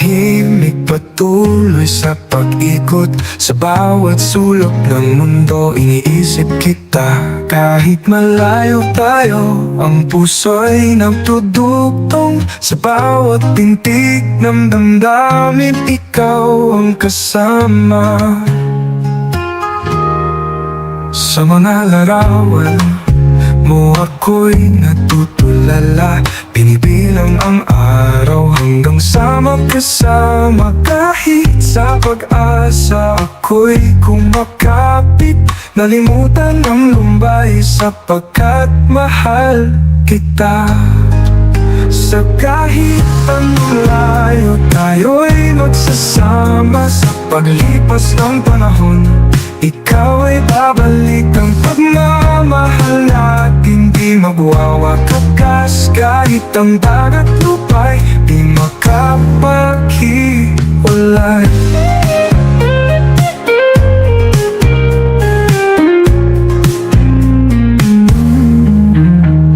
tahimik patuloy sa pag-ikot. Sa bawat sulok ng mundo iniisip kita. Kahit malayo tayo, ang puso'y nagdudugtong. Sa bawat pintig ng damdamin, ikaw ang kasama. Sa mga larawan mo ako'y natutulala. Binibilang ang araw hanggang sa magkasama. Kahit sa pag-asa ako'y kumakapit. Nalimutan ang lumbay sapagkat mahal kita. Sa kahit anong layo tayo'y magsasama. Sa paglipas ng panahon, ikaw ay babalik. Ang pagmamahal natin di magwawakas. Kahit ang dagat lupa'y di makapaghiwalay.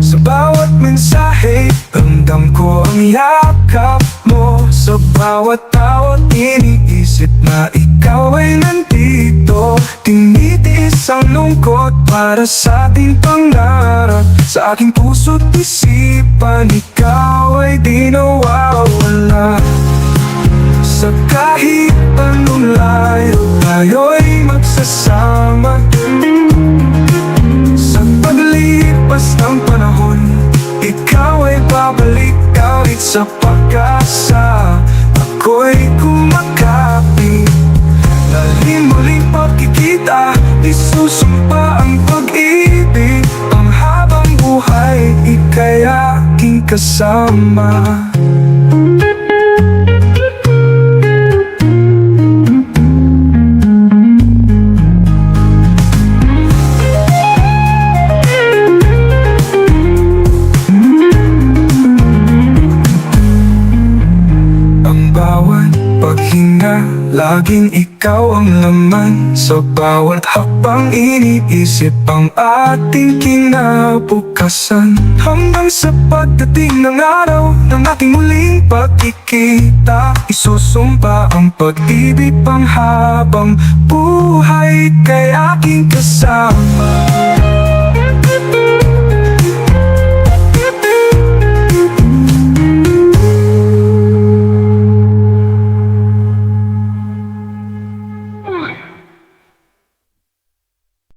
Sa bawat mensahe, ramdam ko ang yakap mo. Sa bawat tawag, iniisip na ikaw ay nandito. Tinitiis ang lungkot para sa ating pangarap. Sa aking puso't isipan, ikaw ay di nawawala. Sa kahit anong layo, tayo'y magsasama. Sa paglipas ng panahon, ikaw ay babalik. Kahit sa pag-asa, ako'y kumakapit. Dahil muling pagkikita, isusumpa ang pag-ibig. Ang habang buhay, ika'y aking kasama. Paghinga, laging ikaw ang laman. Sa bawat hakbang iniisip ang ating kinabukasan. Hanggang sa pagdating ng araw ng ating muling pagkikita, isusumpa ang pag-ibig pang habang buhay kay aking kasama.